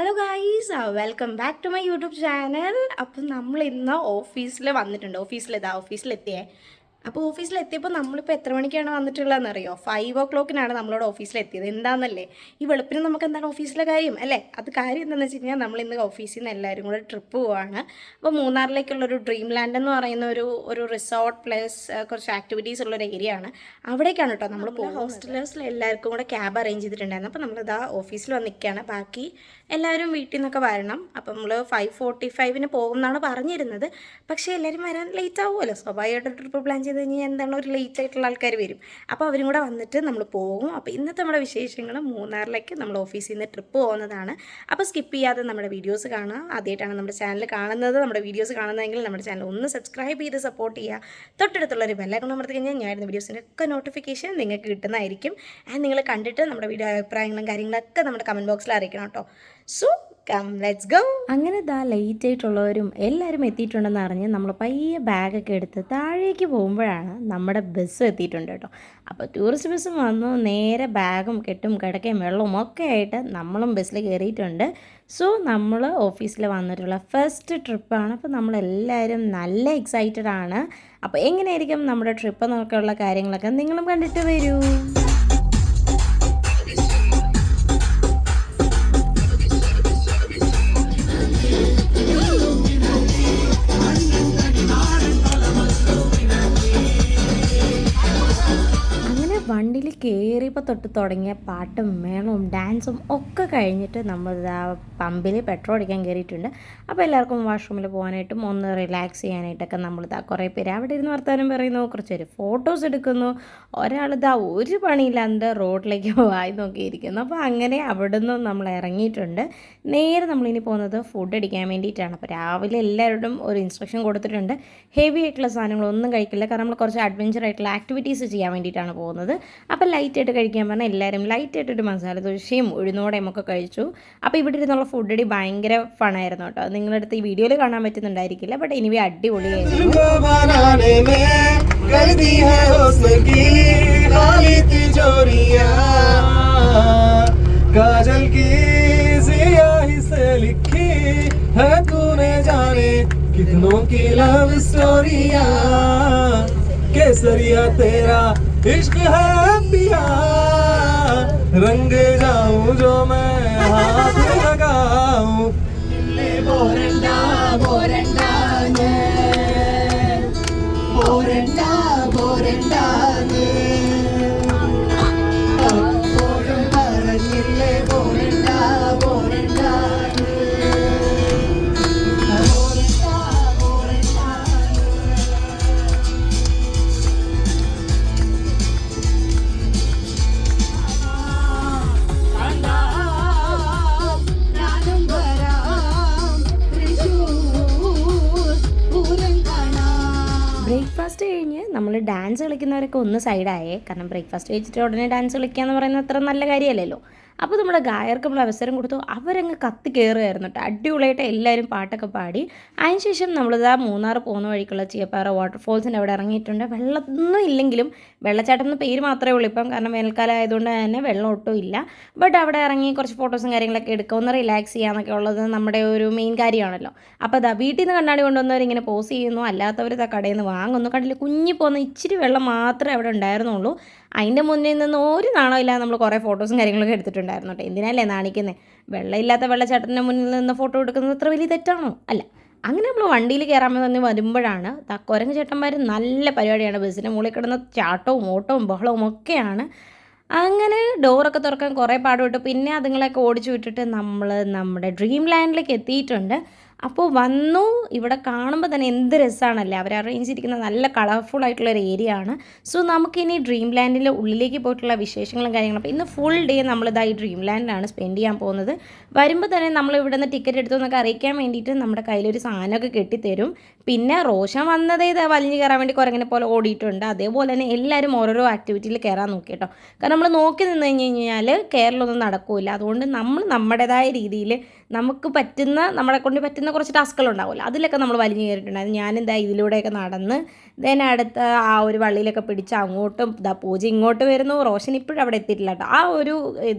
Hello guys, welcome back to my YouTube channel. അപ്പം നമ്മൾ ഇന്ന് ഓഫീസിൽ വന്നിട്ടുണ്ട്. ഓഫീസിലെത്തിയേ. അപ്പോൾ ഓഫീസിലെത്തിയപ്പോൾ നമ്മളിപ്പോൾ എത്ര മണിക്കാണ് വന്നിട്ടുള്ളതെന്ന് അറിയോ? 5 o'clock നമ്മളോട് ഓഫീസിലെത്തിയത്. എന്താണെന്നല്ലേ, ഈ വെളുപ്പിന് നമുക്ക് എന്താണ് ഓഫീസിലെ കാര്യം അല്ലേ? അത് കാര്യം എന്താണെന്ന് വെച്ച് കഴിഞ്ഞാൽ നമ്മൾ ഇന്ന് ഓഫീസിൽ നിന്ന് എല്ലാവരും കൂടെ ട്രിപ്പ് പോവാണ്. അപ്പോൾ മൂന്നാറിലേക്കുള്ളൊരു ഡ്രീം ലാൻഡ് എന്ന് പറയുന്ന ഒരു റിസോർട്ട് പ്ലസ് കുറച്ച് ആക്ടിവിറ്റീസ് ഉള്ളൊരു ഏരിയ ആണ്. അവിടേക്കാണ് കേട്ടോ നമ്മൾ ഹോസ്റ്റലേഴ്സിൽ എല്ലാവർക്കും കൂടെ ക്യാബ് അറേഞ്ച് ചെയ്തിട്ടുണ്ടായിരുന്നു. അപ്പോൾ നമ്മളിതാ ഓഫീസിൽ വന്ന് നിൽക്കുകയാണ്. ബാക്കി എല്ലാവരും വീട്ടിൽ നിന്നൊക്കെ വരണം. അപ്പം നമ്മൾ 5:45 പോകും എന്നാണ് പറഞ്ഞിരുന്നത്. പക്ഷേ എല്ലാവരും വരാൻ ലേറ്റ് ആവുമല്ലോ. സ്വാഭാവികമായിട്ട് ട്രിപ്പ് പ്ലാൻ ചെയ്ത് കഴിഞ്ഞാൽ എന്താണ് ഒരു ലേറ്റ് ആയിട്ടുള്ള ആൾക്കാർ വരും. അപ്പോൾ അവരും കൂടെ വന്നിട്ട് നമ്മൾ പോകും. അപ്പോൾ ഇന്നത്തെ നമ്മുടെ വിശേഷങ്ങൾ മൂന്നാറിലേക്ക് നമ്മൾ ഓഫീസിൽ നിന്ന് ട്രിപ്പ് പോകുന്നതാണ്. അപ്പോൾ സ്കിപ്പ് ചെയ്യാതെ നമ്മുടെ വീഡിയോസ് കാണുക. ആദ്യമായിട്ടാണ് നമ്മുടെ ചാനൽ കാണുന്നത്, നമ്മുടെ വീഡിയോസ് കാണുന്നതെങ്കിൽ നമ്മുടെ ചാനൽ ഒന്ന് സബ്സ്ക്രൈബ് ചെയ്ത് സപ്പോർട്ട് ചെയ്യുക. തൊട്ടടുത്തുള്ളൊരു ബെല്ലൈക്കൺ അമർത്തി കഴിഞ്ഞാൽ ഞാൻ വീഡിയോസിൻ്റെ ഒക്കെ നോട്ടിഫിക്കേഷൻ നിങ്ങൾക്ക് കിട്ടുന്നതായിരിക്കും. ആൻഡ് നിങ്ങൾ കണ്ടിട്ട് നമ്മുടെ വീഡിയോ അഭിപ്രായങ്ങളും കാര്യങ്ങളൊക്കെ നമ്മുടെ കമൻറ്റ് ബോക്സിൽ അറിയിക്കണം കേട്ടോ. So let's go. അങ്ങനെ ലേറ്റ് ആയിട്ടുള്ളവരും എല്ലാവരും എത്തിയിട്ടുണ്ടെന്ന് അറിഞ്ഞ് നമ്മൾ പയ്യെ ബാഗൊക്കെ എടുത്ത് താഴേക്ക് പോകുമ്പോഴാണ് നമ്മുടെ ബസ് എത്തിയിട്ടുണ്ട് കേട്ടോ. അപ്പോൾ ടൂറിസ്റ്റ് ബസ്സും വന്നു. നേരെ ബാഗും കെട്ടും കിടക്കയും വെള്ളവും ഒക്കെ ആയിട്ട് നമ്മളും ബസ്സിൽ കയറിയിട്ടുണ്ട്. സോ നമ്മൾ ഓഫീസിൽ വന്നിട്ടുള്ള ഫസ്റ്റ് ട്രിപ്പാണ്. അപ്പോൾ നമ്മളെല്ലാവരും നല്ല എക്സൈറ്റഡ് ആണ്. അപ്പോൾ എങ്ങനെയായിരിക്കും നമ്മുടെ ട്രിപ്പ് എന്നൊക്കെയുള്ള കാര്യങ്ങളൊക്കെ നിങ്ങളും കണ്ടിട്ട് വരൂ. വണ്ടിയിൽ കയറിയപ്പോൾ തൊട്ട് തുടങ്ങിയ പാട്ടും മേളവും ഡാൻസും ഒക്കെ കഴിഞ്ഞിട്ട് നമ്മൾ പമ്പിൽ പെട്രോൾ അടിക്കാൻ കയറിയിട്ടുണ്ട്. അപ്പോൾ എല്ലാവർക്കും വാഷ്റൂമിൽ പോകാനായിട്ടും ഒന്ന് റിലാക്സ് ചെയ്യാനായിട്ടൊക്കെ കുറേ പേര് അവിടെ ഇരുന്ന് വർത്താനം പറയുന്നു, കുറച്ച് പേര് ഫോട്ടോസ് എടുക്കുന്നു, ഒരാളിതാ ഒരു പണിയില്ലാണ്ട് റോഡിലേക്ക് വായി നോക്കിയിരിക്കുന്നു. അപ്പോൾ അങ്ങനെ അവിടെ നിന്നും നമ്മൾ ഇറങ്ങിയിട്ടുണ്ട്. നേരെ നമ്മളിനി പോകുന്നത് ഫുഡ് അടിക്കാൻ വേണ്ടിയിട്ടാണ്. അപ്പോൾ രാവിലെ എല്ലാവരോടും ഒരു ഇൻസ്ട്രക്ഷൻ കൊടുത്തിട്ടുണ്ട്, ഹെവി ആയിട്ടുള്ള സാധനങ്ങളൊന്നും കഴിക്കില്ല, കാരണം നമ്മൾ കുറച്ച് അഡ്വഞ്ചർ ആയിട്ടുള്ള ആക്ടിവിറ്റീസ് ചെയ്യാൻ വേണ്ടിയിട്ടാണ് പോകുന്നത്. അപ്പോൾ ലൈറ്റായിട്ട് കഴിക്കാൻ പറഞ്ഞാൽ എല്ലാവരും ലൈറ്റായിട്ടൊരു മസാല ദോശയും ഉഴുന്നോടയും ഒക്കെ കഴിച്ചു. അപ്പോൾ ഇവിടെ ഇരുന്നുള്ള ഫുഡ് അടി ഭയങ്കര ഫണായിരുന്നു കേട്ടോ. നിങ്ങളുടെ അടുത്ത് ഈ വീഡിയോയിൽ കാണാൻ പറ്റുന്നുണ്ടായിരിക്കില്ല, ബട്ട് എനിവേ അടിപൊളിയായിരുന്നു. केसरिया तेरा इश्क है पिया, रंग जाऊं जो मैं हाथ लगाऊं. बोरंडा बोरंडा ने बोरंडा बोरंडा ने बोरं പറഞ്ഞില്ലേ बोरंडा बोरंडा ബ്രേക്ക്ഫാസ്റ്റ് കഴിഞ്ഞ് നമ്മൾ ഡാൻസ് കളിക്കുന്നവരൊക്കെ ഒന്ന് സൈഡായേ. കാരണം ബ്രേക്ക്ഫാസ്റ്റ് കഴിച്ചിട്ട് ഉടനെ ഡാൻസ് കളിക്കുക എന്ന് പറയുന്നത് അത്ര നല്ല കാര്യമല്ലല്ലോ. അപ്പോൾ നമ്മുടെ ഗായകർക്ക് നമ്മൾ അവസരം കൊടുത്തു. അവരങ്ങ് കത്തി കയറുമായിരുന്നു കേട്ടോ. അടിപൊളിയായിട്ട് എല്ലാവരും പാട്ടൊക്കെ പാടി. അതിനുശേഷം നമ്മളിതാ മൂന്നാർ പോകുന്ന വഴിക്കുള്ള ചീയപ്പാറ വാട്ടർഫോൾസിൻ്റെ അവിടെ ഇറങ്ങിയിട്ടുണ്ട്. വെള്ളമൊന്നും ഇല്ലെങ്കിലും വെള്ളച്ചാട്ടം എന്ന് പേര് മാത്രമേ ഉള്ളൂ ഇപ്പം, കാരണം വേനൽക്കാലം ആയതുകൊണ്ട് തന്നെ വെള്ളം ഒട്ടും ഇല്ല. ബട്ട് അവിടെ ഇറങ്ങി കുറച്ച് ഫോട്ടോസും കാര്യങ്ങളൊക്കെ എടുക്കുക, ഒന്ന് റിലാക്സ് ചെയ്യാന്നൊക്കെ ഉള്ളത് നമ്മുടെ ഒരു മെയിൻ കാര്യമാണല്ലോ. അപ്പോൾ വീട്ടിൽ നിന്ന് കണ്ണാടി കൊണ്ടുവന്നവർ ഇങ്ങനെ പോസ് ചെയ്യുന്നു, അല്ലാത്തവർ കടയിൽ നിന്ന് വാങ്ങുന്നു. കണ്ടില്ല, കുഞ്ഞി പോകുന്ന ഇച്ചിരി വെള്ളം മാത്രമേ അവിടെ ഉണ്ടായിരുന്നുള്ളൂ. അതിൻ്റെ മുന്നിൽ നിന്ന് ഒരു നാണമില്ലാതെ നമ്മൾ കുറേ ഫോട്ടോസും കാര്യങ്ങളൊക്കെ എടുത്തിട്ടുണ്ടായിരുന്നു കേട്ടോ. എന്തിനല്ലേ നാണിക്കുന്നത്? വെള്ളമില്ലാത്ത വെള്ളച്ചാട്ടത്തിൻ്റെ മുന്നിൽ നിന്ന് ഫോട്ടോ എടുക്കുന്നത് അത്ര വലിയ തെറ്റാണോ? അല്ല. അങ്ങനെ നമ്മൾ വണ്ടിയിൽ കയറാൻ തന്നെ വരുമ്പോഴാണ് കുരങ്ങ് ചേട്ടന്മാർ നല്ല പരിപാടിയാണ്. ബസ്സിൻ്റെ മുകളിൽ കിടന്ന ചാട്ടവും ഓട്ടവും ബഹളവും ഒക്കെയാണ്. അങ്ങനെ ഡോറൊക്കെ തുറക്കാൻ കുറേ പാടുപെട്ടു. പിന്നെ അതുങ്ങളൊക്കെ ഓടിച്ചു വിട്ടിട്ട് നമ്മൾ നമ്മുടെ ഡ്രീം ലാൻഡിലേക്ക് എത്തിയിട്ടുണ്ട്. അപ്പോൾ വന്നു. ഇവിടെ കാണുമ്പോൾ തന്നെ എന്ത് രസമാണല്ലേ, അവർ അറേഞ്ച് ചെയ്തിരിക്കുന്ന നല്ല കളർഫുൾ ആയിട്ടുള്ളൊരു ഏരിയ ആണ്. സോ നമുക്കിനി ഡ്രീം ലാൻഡിൻ്റെ ഉള്ളിലേക്ക് പോയിട്ടുള്ള വിശേഷങ്ങളും കാര്യങ്ങളും. അപ്പോൾ ഇന്ന് ഫുൾ ഡേ നമ്മളിതാ ഈ ഡ്രീം ലാൻഡിലാണ് സ്പെൻഡ് ചെയ്യാൻ പോകുന്നത്. വരുമ്പോൾ തന്നെ നമ്മൾ ഇവിടെ നിന്ന് ടിക്കറ്റ് എടുത്തു എന്നൊക്കെ അറിയിക്കാൻ വേണ്ടിയിട്ട് നമ്മുടെ കയ്യിലൊരു സാധനമൊക്കെ കെട്ടിത്തരും. പിന്നെ റോഷൻ വന്നതേ ഇത് വലിഞ്ഞ് കയറാൻ വേണ്ടി കുരങ്ങനെ പോലെ ഓടിയിട്ടുണ്ട്. അതേപോലെ തന്നെ എല്ലാവരും ഓരോരോ ആക്ടിവിറ്റിയിൽ കയറാൻ നോക്കി കേട്ടോ. കാരണം നമ്മൾ നോക്കി നിന്ന് കഴിഞ്ഞ് കഴിഞ്ഞാൽ കേരളമൊന്നും നടക്കില്ല. അതുകൊണ്ട് നമ്മൾ നമ്മുടേതായ രീതിയിൽ നമുക്ക് പറ്റുന്ന നമ്മളെ കൊണ്ട് പറ്റുന്ന കുറച്ച് ടാസ്കുകളുണ്ടാവുമല്ലോ, അതിലൊക്കെ നമ്മൾ വലിഞ്ഞു കയറിയിട്ടുണ്ടായിരുന്നു. ഞാനെന്താ ഇതിലൂടെയൊക്കെ നടന്ന് ദെൻ അടുത്ത ആ ഒരു വള്ളിയിലൊക്കെ പിടിച്ച് അങ്ങോട്ടും ഇതാ പൂജ ഇങ്ങോട്ട് വരുന്നു. റോഷൻ ഇപ്പോഴും അവിടെ എത്തിയിട്ടില്ല കേട്ടോ. ആ ഒരു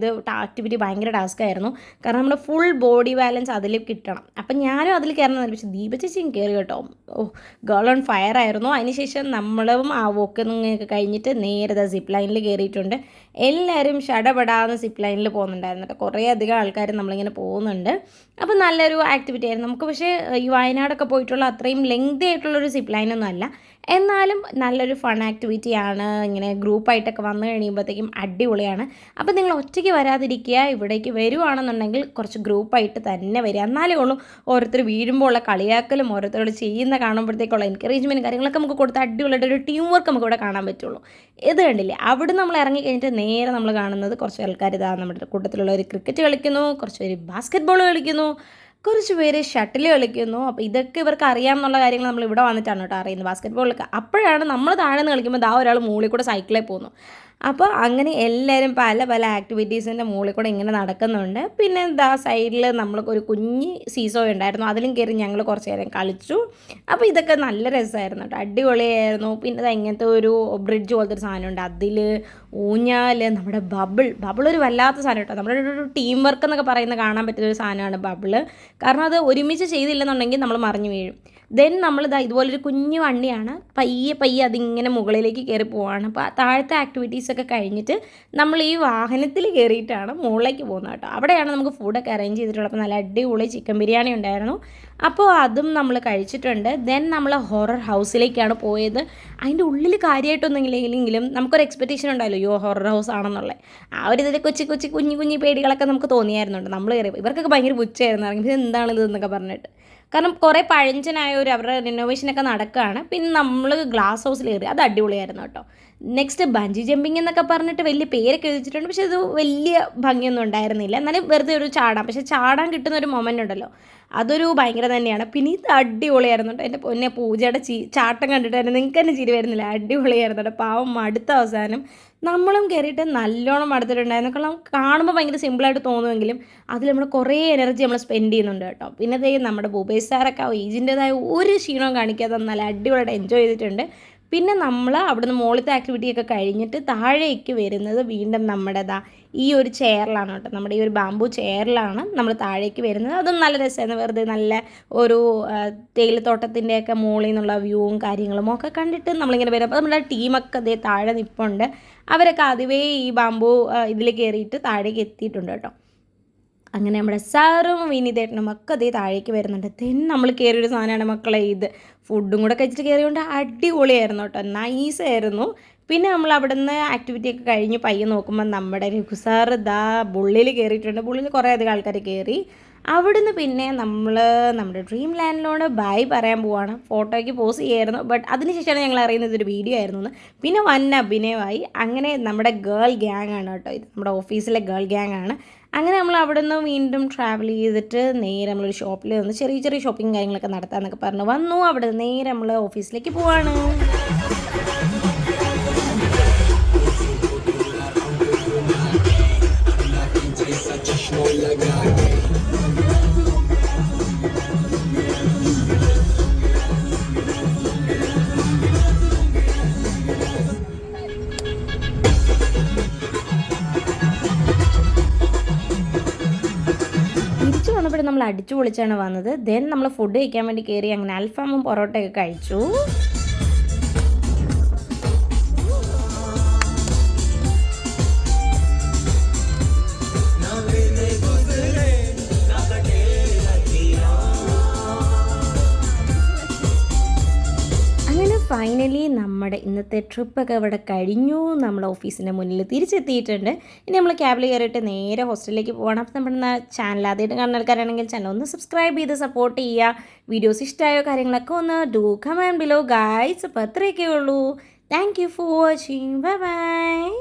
ആക്ടിവിറ്റി ഭയങ്കര ടാസ്ക്കായിരുന്നു. കാരണം നമ്മുടെ ഫുൾ ബോഡി ബാലൻസ് അതിൽ കിട്ടണം. അപ്പം ഞാനും അതിൽ കയറുന്നതല്ല, പക്ഷേ ദീപ ചേച്ചിയും കയറി കേട്ടോ. ഓ, ഗേൾ ഓൺ ഫയർ ആയിരുന്നു. അതിനുശേഷം നമ്മളും ആ വോക്കിങ്ങൊക്കെ കഴിഞ്ഞിട്ട് നേരെ സിപ്പ് ലൈനിൽ കയറിയിട്ടുണ്ട്. എല്ലാവരും ഷടപെടാന്ന് സിപ്പ് ലൈനിൽ പോകുന്നുണ്ടായിരുന്നു കേട്ടോ. കുറേ അധികം ആൾക്കാർ നമ്മളിങ്ങനെ പോകുന്നുണ്ട്. അപ്പോൾ നല്ലൊരു ആക്ടിവിറ്റി ആയിരുന്നു നമുക്ക്. പക്ഷേ ഈ വയനാടൊക്കെ പോയിട്ടുള്ള അത്രയും ലെങ്തി ആയിട്ടുള്ളൊരു സിപ്പ് ലൈനൊന്നും അല്ല, എന്നാലും നല്ലൊരു ഫൺ ആക്ടിവിറ്റിയാണ്. ഇങ്ങനെ ഗ്രൂപ്പായിട്ടൊക്കെ വന്നു കഴിയുമ്പോഴത്തേക്കും അടിപൊളിയാണ്. അപ്പോൾ നിങ്ങൾ ഒറ്റയ്ക്ക് വരാതിരിക്കുക, ഇവിടേക്ക് വരുവാണെന്നുണ്ടെങ്കിൽ കുറച്ച് ഗ്രൂപ്പായിട്ട് തന്നെ വരിക. എന്നാലേ ഉള്ളൂ ഓരോരുത്തർ വീഴുമ്പോൾ ഉള്ള കളിയാക്കലും ഓരോരുത്തരോട് ചെയ്യുന്ന കാണുമ്പോഴത്തേക്കുള്ള എൻകറേജ്മെൻറ്റ് കാര്യങ്ങളൊക്കെ നമുക്ക് കൊടുത്ത് അടിപൊളിയായിട്ട് ഒരു ടീം വർക്ക് നമുക്ക് ഇവിടെ കാണാൻ പറ്റുള്ളൂ. ഇത് കണ്ടില്ലേ, അവിടെ നമ്മൾ ഇറങ്ങി കഴിഞ്ഞിട്ട് നേരെ നമ്മൾ കാണുന്നത് കുറച്ച് ആൾക്കാർ ഇതാ നമ്മുടെ കൂട്ടത്തിലുള്ളവർ ക്രിക്കറ്റ് കളിക്കുന്നു, കുറച്ച് പേര് ബാസ്ക്കറ്റ് ബോൾ കളിക്കുന്നു, കുറച്ച് പേര് ഷട്ടിൽ കളിക്കുന്നു. അപ്പോൾ ഇതൊക്കെ ഇവർക്ക് അറിയാമെന്നുള്ള കാര്യങ്ങൾ നമ്മൾ ഇവിടെ വന്നിട്ടാണ് കേട്ടോ അറിയുന്നത്. ബാസ്ക്കറ്റ് ബോളൊക്കെ അപ്പോഴാണ് നമ്മൾ താഴെ നിന്ന് കളിക്കുമ്പോൾ ദാ ഒരാൾ മുകളിൽ കൂടെ സൈക്കിളിൽ പോകുന്നു. അപ്പോൾ അങ്ങനെ എല്ലാവരും പല പല ആക്ടിവിറ്റീസിൻ്റെ മുകളിൽ കൂടെ ഇങ്ങനെ നടക്കുന്നുണ്ട്. പിന്നെ എന്താ സൈഡിൽ നമ്മൾക്കൊരു കുഞ്ഞ് സീസോ ഉണ്ടായിരുന്നു, അതിലും കയറി ഞങ്ങൾ കുറച്ച് നേരം കളിച്ചു. അപ്പോൾ ഇതൊക്കെ നല്ല രസമായിരുന്നു കേട്ടോ, അടിപൊളിയായിരുന്നു. പിന്നെ ഇങ്ങനത്തെ ഒരു ബ്രിഡ്ജ് പോലത്തെ ഒരു സാധനമുണ്ട്, അതിൽ ഊഞ്ഞാൽ, നമ്മുടെ ബബിൾ ഒരു വല്ലാത്ത സാധനം കേട്ടോ. നമ്മുടെ ഒരു ടീം വർക്ക് എന്നൊക്കെ പറയുന്ന കാണാൻ പറ്റുന്നൊരു സാധനമാണ് ബബിൾ. കാരണം അത് ഒരുമിച്ച് ചെയ്തില്ലെന്നുണ്ടെങ്കിൽ നമ്മൾ മറിഞ്ഞു വീഴും. ദെൻ നമ്മളിതാ ഇതുപോലൊരു കുഞ്ഞു വണ്ടിയാണ്, പയ്യെ അതിങ്ങനെ മുകളിലേക്ക് കയറി പോവാണ്. അപ്പോൾ താഴത്തെ ആക്ടിവിറ്റീസൊക്കെ കഴിഞ്ഞിട്ട് നമ്മൾ ഈ വാഹനത്തിൽ കയറിയിട്ടാണ് മുകളിലേക്ക് പോകുന്നത് കേട്ടോ. അവിടെയാണ് നമുക്ക് ഫുഡൊക്കെ അറേഞ്ച് ചെയ്തിട്ടുള്ളത്. അപ്പോൾ നല്ല അടിപൊളി ചിക്കൻ ബിരിയാണി ഉണ്ടായിരുന്നു. അപ്പോൾ അതും നമ്മൾ കഴിച്ചിട്ടുണ്ട്. ദെൻ നമ്മൾ ഹൊറർ ഹൗസിലേക്കാണ് പോയത്. അതിൻ്റെ ഉള്ളിൽ കാര്യമായിട്ടൊന്നും ഇല്ലെങ്കിലും നമുക്കൊരു എക്സ്പെക്റ്റേഷൻ ഉണ്ടായല്ലോ, അയ്യോ ഹൊറർ ഹൗസ് ആണെന്നുള്ളത്. ആ ഒരു ഇതിൽ കൊച്ചു കുഞ്ഞു പേടികളൊക്കെ നമുക്ക് തോന്നിയായിരുന്നുണ്ട്. നമ്മൾ കയറിയപ്പോൾ ഇവർക്കൊക്കെ ഭയങ്കര പുച്ഛമായിരുന്നു, ഇറങ്ങി എന്താണിത് എന്നൊക്കെ പറഞ്ഞിട്ട്. കാരണം കുറേ പഴഞ്ചനായ അവരുടെ റിനോവേഷനൊക്കെ നടക്കുകയാണ്. പിന്നെ നമ്മൾ ഗ്ലാസ് ഹൗസിൽ കയറി, അത് അടിപൊളിയായിരുന്നു കേട്ടോ. നെക്സ്റ്റ് ബഞ്ചി ജമ്പിങ് എന്നൊക്കെ പറഞ്ഞിട്ട് വലിയ പേരൊക്കെ എഴുതിച്ചിട്ടുണ്ട്, പക്ഷേ ഇത് വലിയ ഭംഗിയൊന്നും ഉണ്ടായിരുന്നില്ല. എന്നാലും വെറുതെ ഒരു ചാടാം, പക്ഷേ ചാടാൻ കിട്ടുന്ന ഒരു മൊമെൻ്റ് ഉണ്ടല്ലോ, അതൊരു ഭയങ്കര തന്നെയാണ്. പിന്നെ ഇത് അടിപൊളിയായിരുന്നു കേട്ടോ. എൻ്റെ പൊന്നെ പൂജയുടെ ചാട്ടം കണ്ടിട്ട് തന്നെ നിങ്ങൾക്ക് തന്നെ ചിരി വരുന്നില്ല, അടിപൊളിയായിരുന്നു കേട്ടോ. പാവം അടുത്ത അവസാനം നമ്മളും കയറിയിട്ട് നല്ലോണം അടുത്തിട്ടുണ്ടായിരുന്നു. കാരണം കാണുമ്പോൾ ഭയങ്കര സിമ്പിളായിട്ട് തോന്നുമെങ്കിലും അതിൽ നമ്മൾ കുറേ എനർജി നമ്മൾ സ്പെൻഡ് ചെയ്യുന്നുണ്ട് കേട്ടോ. പിന്നെ ദേ നമ്മുടെ ഭൂപേഷ് സാറൊക്കെ ഏജിൻ്റെതായ ഒരു ക്ഷീണവും കാണിക്കാതെ നല്ല അടിപൊളിയായിട്ട് എൻജോയ് ചെയ്തിട്ടുണ്ട്. പിന്നെ നമ്മൾ അവിടുന്ന് മുകളിലത്തെ ആക്ടിവിറ്റിയൊക്കെ കഴിഞ്ഞിട്ട് താഴേക്ക് വരുന്നത് വീണ്ടും നമ്മുടെ ഈ ഒരു ചെയറിലാണ് കേട്ടോ. നമ്മുടെ ഈ ഒരു ബാംബു ചെയറിലാണ് നമ്മൾ താഴേക്ക് വരുന്നത്. അതും നല്ല രസമായിരുന്നു. വെറുതെ നല്ല ഒരു തേയിലത്തോട്ടത്തിൻ്റെയൊക്കെ മുകളിൽ നിന്നുള്ള വ്യൂവും കാര്യങ്ങളും ഒക്കെ കണ്ടിട്ട് നമ്മളിങ്ങനെ വരും. അപ്പോൾ നമ്മുടെ ടീമൊക്കെ അതേ താഴെ നിൽപ്പുണ്ട്. അവരൊക്കെ ആദ്യമേ ഈ ബാംബു ഇതിൽ കയറിയിട്ട് താഴേക്ക് എത്തിയിട്ടുണ്ട് കേട്ടോ. അങ്ങനെ നമ്മുടെ സാറും വിനീതേട്ടനും ഒക്കെ അതേ താഴേക്ക് വരുന്നുണ്ട്. നമ്മൾ കയറിയൊരു സാധനമാണ് മക്കളെ ഇത്. ഫുഡും കൂടെ കഴിച്ചിട്ട് കയറിയോണ്ട് അടിപൊളിയായിരുന്നു കേട്ടോ, നൈസായിരുന്നു. പിന്നെ നമ്മൾ അവിടെ നിന്ന് ആക്ടിവിറ്റിയൊക്കെ കഴിഞ്ഞ് പയ്യെ നോക്കുമ്പോൾ നമ്മുടെ രഘു സാർ ബുള്ളിൽ കയറിയിട്ടുണ്ട്. ബുള്ളിൽ കുറേ അധികം ആൾക്കാർ കയറി. അവിടുന്ന് പിന്നെ നമ്മൾ നമ്മുടെ ഡ്രീം ലാൻഡിലോട് ബൈ പറയാൻ പോവാണ്. ഫോട്ടോയ്ക്ക് പോസ്റ്റ് ചെയ്യായിരുന്നു, ബട്ട് അതിനുശേഷമാണ് ഞങ്ങൾ അറിയുന്നത് ഇതൊരു വീഡിയോ ആയിരുന്നു എന്ന്. പിന്നെ വൻ അഭിനയമായി. അങ്ങനെ നമ്മുടെ ഗേൾ ഗ്യാങ് ആണ് കേട്ടോ, ഇത് നമ്മുടെ ഓഫീസിലെ ഗേൾ ഗ്യാങ് ആണ്. അങ്ങനെ നമ്മൾ അവിടെ നിന്ന് വീണ്ടും ട്രാവൽ ചെയ്തിട്ട് നേരെ നമ്മളൊരു ഷോപ്പിൽ വന്ന് ചെറിയ ഷോപ്പിംഗ് കാര്യങ്ങളൊക്കെ നടത്താമെന്നൊക്കെ പറഞ്ഞു വന്നു. അവിടെ നേരെ നമ്മൾ ഓഫീസിലേക്ക് പോവാണ്. വന്നപ്പോഴും നമ്മൾ അടിച്ചു പൊളിച്ചാണ് വന്നത്. ദെൻ നമ്മൾ ഫുഡ് കഴിക്കാൻ വേണ്ടി കയറി. അങ്ങനെ അൽഫാമും പൊറോട്ടയൊക്കെ കഴിച്ചു. ഫൈനലി നമ്മുടെ ഇന്നത്തെ ട്രിപ്പൊക്കെ ഇവിടെ കഴിഞ്ഞു. നമ്മൾ ഓഫീസിൻ്റെ മുന്നിൽ തിരിച്ചെത്തിയിട്ടുണ്ട്. ഇനി നമ്മൾ ക്യാബിൽ കയറിയിട്ട് നേരെ ഹോസ്റ്റലിലേക്ക് പോകണം. അപ്പോൾ നമ്മുടെ ചാനൽ ആദ്യമായിട്ട് കാണുന്ന ആൾക്കാരാണെങ്കിൽ ചാനൽ ഒന്ന് സബ്സ്ക്രൈബ് ചെയ്ത് സപ്പോർട്ട് ചെയ്യുക. വീഡിയോസ് ഇഷ്ടമായോ കാര്യങ്ങളൊക്കെ ഒന്ന് ഡു കമന്റ് ബിലോ ഗൈസ്. അപ്പോൾ അത്രയൊക്കെ ഉള്ളൂ. Thank you for watching. Bye bye.